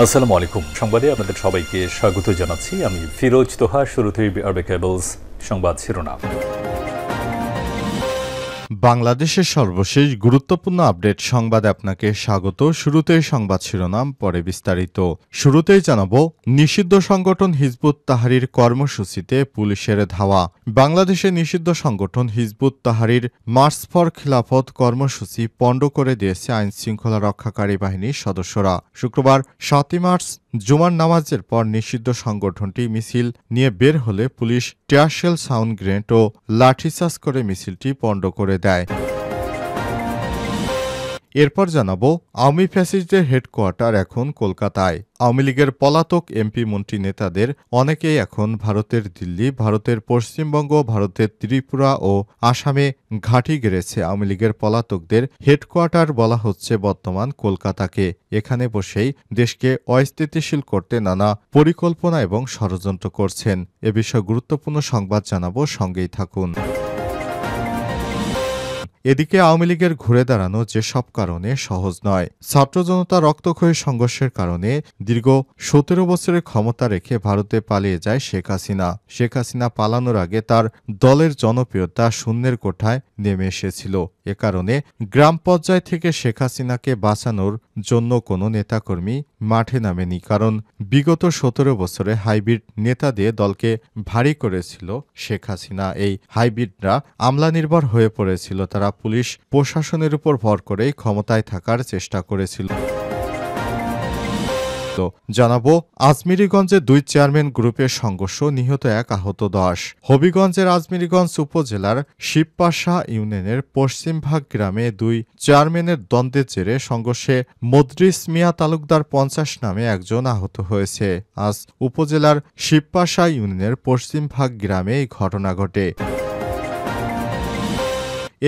আসসালামু আলাইকুম। সংবাদে আপনাদের সবাইকে স্বাগত জানাচ্ছি। আমি ফিরোজ তোহা। শুরুতেই আরবে কেবলস সংবাদ শিরোনাম। বাংলাদেশের সর্বশেষ গুরুত্বপূর্ণ আপডেট সংবাদে আপনাকে স্বাগত। শুরুতেই সংবাদ শিরোনাম, পরে বিস্তারিত। শুরুতেই জানাবো, নিষিদ্ধ সংগঠন হিজবুত তাহরির কর্মসূচিতে পুলিশের ধাওয়া। বাংলাদেশের নিষিদ্ধ সংগঠন হিজবুত তাহরির মার্চ ফর খিলাফত কর্মসূচি পণ্ড করে দিয়েছে আইন শৃঙ্খলা রক্ষাকারী বাহিনীর সদস্যরা। শুক্রবার ৭ই মার্চ জুমার নামাজের পর নিষিদ্ধ সংগঠনটি মিছিল নিয়ে বের হলে পুলিশ টিয়ারশেল, সাউন্ড গ্রেনেড ও লাঠিচার্জ করে মিছিলটি পণ্ড করে দেয়। এরপর জানাবো, আওয়ামী ফ্যাসিস্টদের হেডকোয়ার্টার এখন কলকাতায়। আওয়ামী লীগের পলাতক এমপি মন্ত্রী নেতাদের অনেকেই এখন ভারতের দিল্লি, ভারতের পশ্চিমবঙ্গ, ভারতের ত্রিপুরা ও আসামে ঘাঁটি গেড়েছে। আওয়ামী লীগের পলাতকদের হেডকোয়ার্টার বলা হচ্ছে বর্তমান কলকাতাকে। এখানে বসেই দেশকে অস্থিতিশীল করতে নানা পরিকল্পনা এবং ষড়যন্ত্র করছেন। এ বিষয়ে গুরুত্বপূর্ণ সংবাদ জানাবো, সঙ্গেই থাকুন। এদিকে আওয়ামী লীগের ঘুরে দাঁড়ানো যেসব কারণে সহজ নয়। ছাত্র জনতা রক্তক্ষয়ী সংঘর্ষের কারণে দীর্ঘ ১৭ বছরের ক্ষমতা রেখে ভারতে পালিয়ে যায় শেখ হাসিনা। শেখ হাসিনা পালানোর আগে তার দলের জনপ্রিয়তা শূন্যের কোঠায় নেমে এসেছিল। এ কারণে গ্রাম পর্যায় থেকে শেখ হাসিনাকে বাঁচানোর জন্য কোনো নেতাকর্মী মাঠে নামেনি। কারণ বিগত ১৭ বছরে হাইব্রিড নেতা দিয়ে দলকে ভারী করেছিল শেখ হাসিনা। এই হাইব্রিডরা আমলানির্ভর হয়ে পড়েছিল। তারা পুলিশ প্রশাসনের উপর ভর করেই ক্ষমতায় থাকার চেষ্টা করেছিল। জানাবো, আজমিরীগঞ্জে ২ চেয়ারম্যান গ্রুপের সংঘর্ষ, নিহত ১, আহত ১০। হবিগঞ্জের আজমিরীগঞ্জ উপজেলার শিবপাশা ইউনিয়নের পশ্চিমভাগ গ্রামে ২ চেয়ারম্যানের দ্বন্দ্বের জেরে সংঘর্ষে মদ্রিস মিয়া তালুকদার ৫০ নামে একজন আহত হয়েছে। আজ উপজেলার শিবপাশা ইউনিয়নের পশ্চিমভাগ গ্রামে এই ঘটনা ঘটে।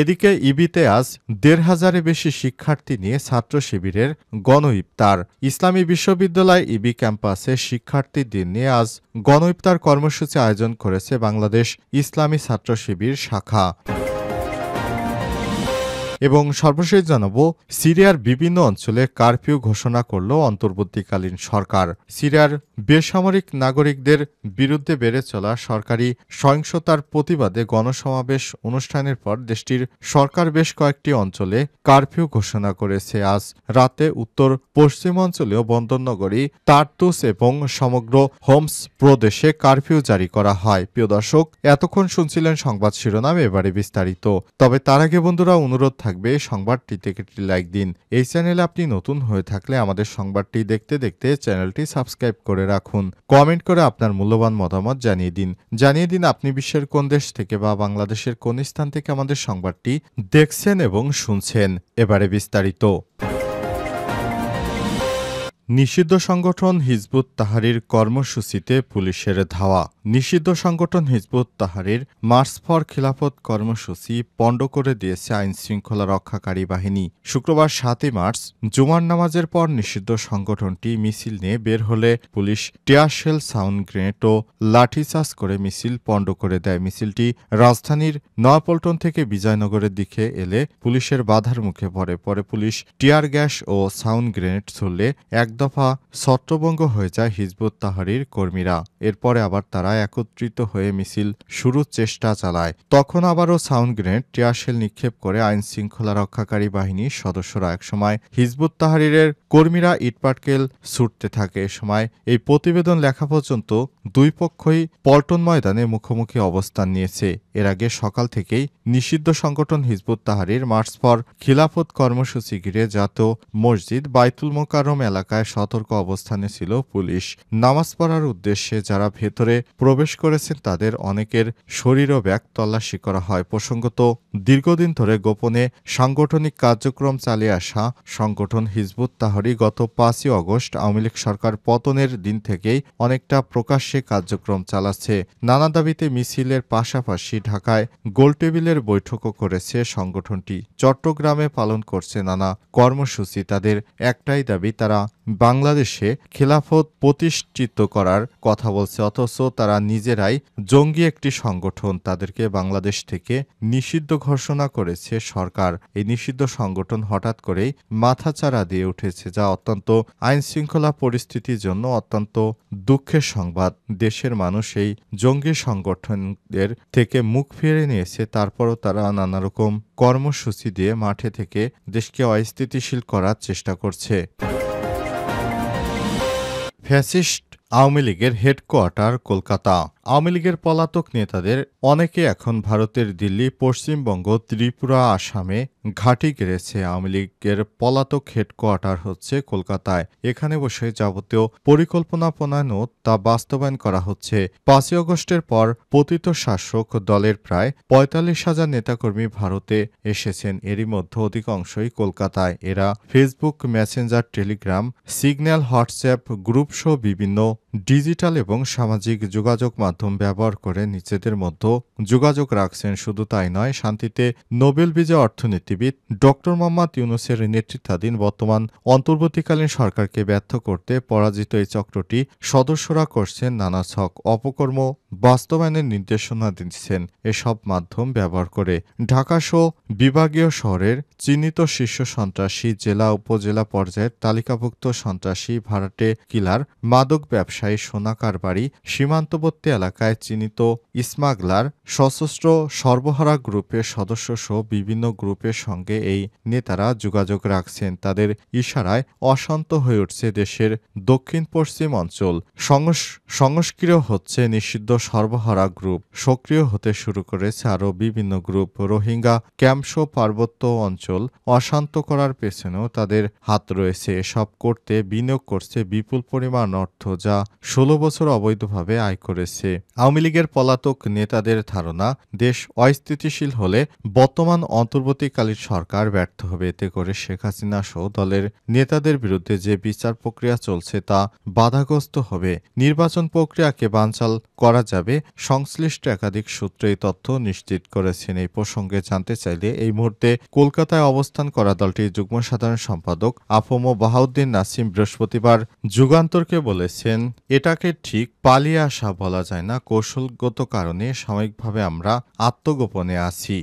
এদিকে ইবিতে আজ ১,৫০০-এর বেশি শিক্ষার্থী নিয়ে ছাত্র শিবিরের গণ ইফতার। ইসলামী বিশ্ববিদ্যালয় ইবি ক্যাম্পাসে শিক্ষার্থীদের নিয়ে আজ গণ ইফতার কর্মসূচি আয়োজন করেছে বাংলাদেশ ইসলামী ছাত্র শিবির শাখা। এবং সর্বশেষ জানাবো, সিরিয়ার বিভিন্ন অঞ্চলে কারফিউ ঘোষণা করল অন্তর্বর্তীকালীন সরকার। সিরিয়ার বেসামরিক নাগরিকদের বিরুদ্ধে বেড়ে চলা সরকারি সহিংসতার প্রতিবাদে গণসমাবেশ অনুষ্ঠানের পর দেশটির সরকার বেশ কয়েকটি অঞ্চলে কারফিউ ঘোষণা করেছে। আজ রাতে উত্তর পশ্চিমাঞ্চলীয় বন্দরনগরী তার্তুস এবং সমগ্র হোমস প্রদেশে কারফিউ জারি করা হয়। প্রিয় দর্শক, এতক্ষণ শুনছিলেন সংবাদ শিরোনাম, এবারে বিস্তারিত। তবে তার আগে বন্ধুরা, অনুরোধ থাকবে সংবাদটিতে একটি লাইক দিন। এই চ্যানেলে আপনি নতুন হয়ে থাকলে আমাদের সংবাদটি দেখতে দেখতে চ্যানেলটি সাবস্ক্রাইব করে রাখুন। কমেন্ট করে আপনার মূল্যবান মতামত জানিয়ে দিন আপনি বিশ্বের কোন দেশ থেকে বা বাংলাদেশের কোন স্থান থেকে আমাদের সংবাদটি দেখছেন এবং শুনছেন। এবারে বিস্তারিত। নিষিদ্ধ সংগঠন হিজবুত তাহরির কর্মসূচিতে পুলিশের ধাওয়া। নিষিদ্ধ সংগঠন হিজবুত তাহরির মার্চ ফর খিলাফত কর্মসূচি পণ্ড করে দিয়েছে আইন শৃঙ্খলা রক্ষাকারী বাহিনী। শুক্রবার ৭ই মার্চ জুমার নামাজের পর নিষিদ্ধ সংগঠনটি মিছিল নিয়ে বের হলে পুলিশ টিয়ারশেল, সাউন্ড গ্রেনেড ও লাঠিচার্জ করে মিছিল পণ্ড করে দেয়। মিছিলটি রাজধানীর নয়াপল্টন থেকে বিজয়নগরের দিকে এলে পুলিশের বাধার মুখে পড়ে। পরে পুলিশ টিয়ার গ্যাস ও সাউন্ড গ্রেনেড ছুড়লে এক দফা ছত্রভঙ্গ হয়ে যায় হিজবুত তাহরির কর্মীরা। এরপরে আবার তারা একত্রিত হয়ে মিছিল শুরুর চেষ্টা চালায়। তখন আবারও সাউন্ড গ্রেনেড, টিয়ারশেল নিক্ষেপ করে আইন শৃঙ্খলা রক্ষাকারী বাহিনীর সদস্যরা। একসময় হিজবুত তাহরিরের কর্মীরা ইটপাটকেল ছুটতে থাকে। এ সময় এই প্রতিবেদন লেখা পর্যন্ত দুই পক্ষই পল্টন ময়দানে মুখোমুখি অবস্থান নিয়েছে। এর আগে সকাল থেকেই নিষিদ্ধ সংগঠন হিজবুত তাহরির মার্চ ফর খিলাফত কর্মসূচি ঘিরে জাতীয় মসজিদ বাইতুল মোকাররম এলাকায় সতর্ক অবস্থানে ছিল পুলিশ। নামাজ পড়ার উদ্দেশ্যে যারা ভেতরে প্রবেশ করেছেন তাদের অনেকের শরীর ও ব্যাগ তল্লাশি করা হয়। প্রসঙ্গত, দীর্ঘদিন ধরে গোপনে সাংগঠনিক কার্যক্রম চালিয়ে আসা সংগঠন হিজবুত তাহরির গত ৫ই আগস্ট আওয়ামী লীগ সরকার পতনের দিন থেকেই অনেকটা প্রকাশ্যে কার্যক্রম চালাচ্ছে। নানা দাবিতে মিছিলের পাশাপাশি ঢাকায় গোলটেবিলের বৈঠকও করেছে সংগঠনটি। চট্টগ্রামে পালন করছে নানা কর্মসূচি। তাদের একটাই দাবি, তারা বাংলাদেশে খেলাফত প্রতিষ্ঠিত করার কথা বলছে, অথচ তারা নিজেরাই জঙ্গি একটি সংগঠন। তাদেরকে বাংলাদেশ থেকে নিষিদ্ধ ঘোষণা করেছে সরকার। এই নিষিদ্ধ সংগঠন হঠাৎ করেই মাথাচাড়া দিয়ে উঠেছে, যা অত্যন্ত আইনশৃঙ্খলা পরিস্থিতির জন্য অত্যন্ত দুঃখের সংবাদ। দেশের মানুষ এই জঙ্গি সংগঠনদের থেকে মুখ ফিরিয়ে নিয়েছে, তারপরও তারা নানা রকম কর্মসূচি দিয়ে মাঠে থেকে দেশকে অস্থিতিশীল করার চেষ্টা করছে। ফ্যাসিস্ট আওয়ামী লীগের হেডকোয়ার্টার কলকাতা। আওয়ামী লীগের পলাতক নেতাদের অনেকে এখন ভারতের দিল্লি, পশ্চিমবঙ্গ, ত্রিপুরা, আসামে ঘাঁটি গেড়েছে। আওয়ামী লীগের পলাতক হেডকোয়ার্টার হচ্ছে কলকাতায়। এখানে বসে যাবতীয় পরিকল্পনা প্রণয়ন তা বাস্তবায়ন করা হচ্ছে। ৫ই আগস্টের পর পতিত শাসক দলের প্রায় ৪৫,০০০ নেতাকর্মী ভারতে এসেছেন। এরই মধ্যে অধিকাংশই কলকাতায়। এরা Facebook, Messenger, Telegram, signal, WhatsApp group সহ বিভিন্ন ডিজিটাল এবং সামাজিক যোগাযোগ মাধ্যম ব্যবহার করে নিজেদের মধ্যে যোগাযোগ রাখছেন। শুধু তাই নয়, শান্তিতে নোবেল বিজয়ী অর্থনীতিবিদ ডক্টর মোহাম্মদ ইউনূসের নেতৃত্বাধীন বর্তমান অন্তর্বর্তীকালীন সরকারকে ব্যর্থ করতে পরাজিত এই চক্রটি সদস্যরা করছেন নানা ছক অপকর্ম বাস্তবায়নের নির্দেশনা দিচ্ছেন এসব মাধ্যম ব্যবহার করে। ঢাকাসহ বিভাগীয় শহরের চিহ্নিত শীর্ষ সন্ত্রাসী, জেলা উপজেলা পর্যায়ের তালিকাভুক্ত সন্ত্রাসী, ভাড়াটে কিলার, মাদক ব্যবসায়ী, সোনা কারবারি, সীমান্তবর্তী এলাকায় চিহ্নিত স্মাগলার, সশস্ত্র সর্বহারা গ্রুপের সদস্যসহ বিভিন্ন গ্রুপের সঙ্গে এই নেতারা যোগাযোগ রাখছেন। তাদের ইশারায় অশান্ত হয়ে উঠছে দেশের দক্ষিণ পশ্চিম অঞ্চল। সংস্ক্রিয় হচ্ছে নিষিদ্ধ সর্বহারা গ্রুপ। সক্রিয় হতে শুরু করেছে আরও বিভিন্ন গ্রুপ। রোহিঙ্গা ক্যাম্পসহ পার্বত্য অঞ্চল অশান্ত করার পেছনেও তাদের হাত রয়েছে। এসব করতে বিনিয়োগ করছে বিপুল পরিমাণ অর্থ, যা ১৬ বছর অবৈধভাবে আয় করেছে। আওয়ামী লীগের পলাতক নেতাদের ধারণা, দেশ অস্থিতিশীল হলে বর্তমান অন্তর্বর্তীকালীন সরকার ব্যর্থ হবে। এতে করে শেখ হাসিনা সহ দলের নেতাদের বিরুদ্ধে যে বিচার প্রক্রিয়া চলছে তা বাধাগ্রস্ত হবে। নির্বাচন প্রক্রিয়াকে বানচাল করা যাবে। সংশ্লিষ্ট একাধিক সূত্রে এই তথ্য নিশ্চিত করেছেন। এই প্রসঙ্গে জানতে চাইলে এই মুহূর্তে কলকাতায় অবস্থান করা দলটির যুগ্ম সাধারণ সম্পাদক আফম বাহাউদ্দিন নাসিম বৃহস্পতিবার যুগান্তরকে বলেছেন, এটাকে ঠিক পালিয়ে আসা বলা যায় না। কৌশলগত কারণে সাময়িকভাবে আমরা আত্মগোপনে আছি।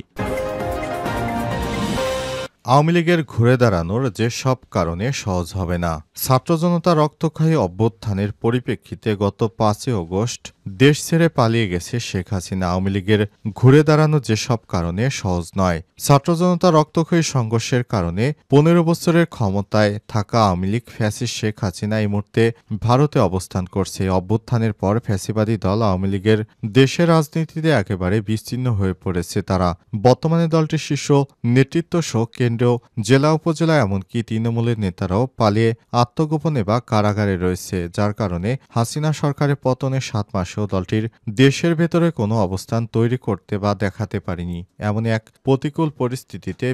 আওয়ামী লীগের ঘুরে দাঁড়ানোর যেসব কারণে সহজ হবে না। ছাত্র জনতা রক্তক্ষয়ী অভ্যুত্থানের পরিপ্রেক্ষিতে গত ৫ই আগস্ট দেশ ছেড়ে পালিয়ে গেছে শেখ হাসিনা। আওয়ামী লীগের ঘুরে দাঁড়ানো যেসব কারণে সহজ নয়। ছাত্র জনতা রক্তক্ষয়ী সংঘর্ষের কারণে ১৫ বছরের ক্ষমতায় থাকা আওয়ামী লীগ ফ্যাসিস্ট শেখ হাসিনা এই মুহূর্তে ভারতে অবস্থান করছে। অভ্যুত্থানের পর ফ্যাসিবাদী দল আওয়ামী লীগের দেশের রাজনীতিতে একেবারে বিচ্ছিন্ন হয়ে পড়েছে তারা। বর্তমানে দলটির শীর্ষ নেতৃত্ব সহ কেন্দ্রীয় জেলা উপজেলা এমনকি তৃণমূলের নেতারাও পালিয়ে আত্মগোপনে বা কারাগারে রয়েছে, যার কারণে হাসিনা সরকারের পতনের ৭ মাসেও দলটির দেশের ভেতরে কোনো অবস্থান তৈরি করতে বা দেখাতে পারেনি। এমনই এক প্রতিকূল পরিস্থিতিতে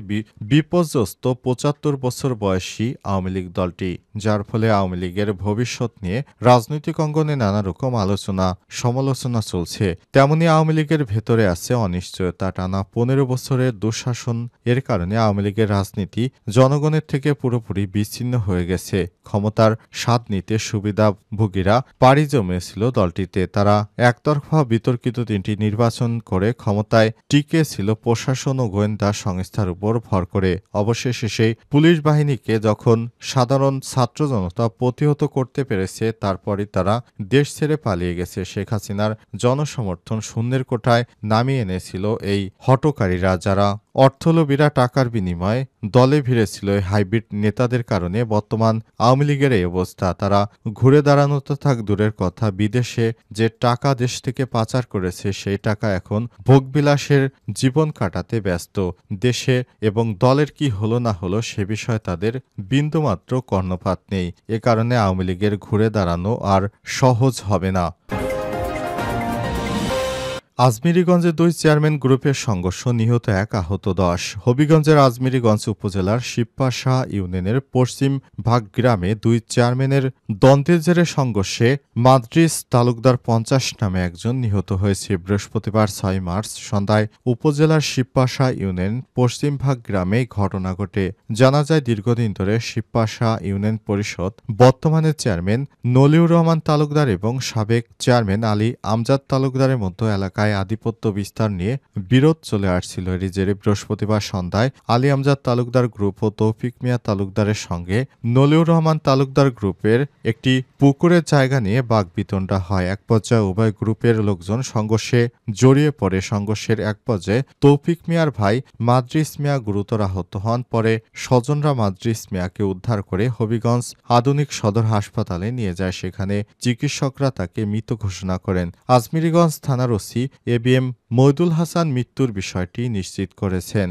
বিপর্যস্ত ৭৫ বছর বয়সী আওয়ামী লীগ দলটি, যার ফলে আওয়ামী লীগের ভবিষ্যৎ নিয়ে রাজনৈতিক অঙ্গনে নানা রকম আলোচনা সমালোচনা চলছে। তেমনি আওয়ামী লীগের ভেতরে আছে অনিশ্চয়তা। টানা ১৫ বছরের দুঃশাসন এর কারণে আওয়ামী লীগের রাজনীতি জনগণের থেকে পুরোপুরি বিচ্ছিন্ন হয়ে গেছে। ক্ষমতার স্বাদ নিতে সুবিধাভোগীরা পাড়ি জমিয়েছিল দলটিতে। তারা একতরফা বিতর্কিত ৩টি নির্বাচন করে ক্ষমতায় টিকে ছিল প্রশাসন ও গোয়েন্দা সংস্থার উপর ভর করে। অবশেষে সেই পুলিশ বাহিনীকে যখন সাধারণ ছাত্র জনতা প্রতিহত করতে পেরেছে, তারপরই তারা দেশ ছেড়ে পালিয়ে গেছে। শেখ হাসিনার জনসমর্থন শূন্যের কোঠায় নামিয়ে এনেছিল এই হঠকারীরা, যারা অর্থলোভীরা টাকার বিনিময়ে দলে ভিড়েছিল। হাইব্রিড নেতাদের কারণে বর্তমান আওয়ামী লীগের এই অবস্থা। তারা ঘুরে দাঁড়ানো তো থাক দূরের কথা, বিদেশে যে টাকা দেশ থেকে পাচার করেছে সেই টাকা এখন ভোগবিলাসের জীবন কাটাতে ব্যস্ত। দেশে এবং দলের কি হলো না হলো সে বিষয়ে তাদের বিন্দুমাত্র কর্ণপাত নেই। এ কারণে আওয়ামী লীগের ঘুরে দাঁড়ানো আর সহজ হবে না। আজমিরীগঞ্জে 2 চেয়ারম্যান গ্রুপের সংঘর্ষ, নিহত 1, আহত 10। হবিগঞ্জের আজমিরীগঞ্জ উপজেলার শিবপাশা ইউনিয়নের পশ্চিম ভাগ গ্রামে 2 চেয়ারম্যানের দ্বন্দ্বের জেরে সংঘর্ষে মাদ্রিস তালুকদার 50 নামে একজন নিহত হয়েছে। বৃহস্পতিবার 6 মার্চ সন্ধ্যায় উপজেলার শিবপাশা ইউনিয়ন পশ্চিম ভাগ গ্রামে ঘটনা ঘটে। জানা যায়, দীর্ঘদিন ধরে শিবপাশা ইউনিয়ন পরিষদ বর্তমানে চেয়ারম্যান নলিউর রহমান তালুকদার এবং সাবেক চেয়ারম্যান আলী আমজাদ তালুকদারের মধ্যে এলাকায় আধিপত্য বিস্তার নিয়ে বিরোধ চলে আসছিল। এরই জেরে বৃহস্পতিবার সন্ধ্যায় আলী আমজাদ তালুকদার গ্রুপ ও তৌফিক মিয়া তালুকদারের সঙ্গে নলিউর রহমান তালুকদার গ্রুপের একটি পুকুরের জায়গা নিয়ে বাকবিতণ্ডা হয়। এক পর্যায়ে উভয় গ্রুপের লোকজন সংঘর্ষে জড়িয়ে পড়ে। সংঘর্ষের এক পর্যায়ে তৌফিক মিয়ার ভাই মাদ্রিস মিয়া গুরুতর আহত হন। পরে স্বজনরা মাদ্রিস মিয়াকে উদ্ধার করে হবিগঞ্জ আধুনিক সদর হাসপাতালে নিয়ে যায়। সেখানে চিকিৎসকরা তাকে মৃত ঘোষণা করেন। আজমিরীগঞ্জ থানার ওসি এবিএম মইদুল হাসান মৃত্যুর বিষয়টি নিশ্চিত করেছেন।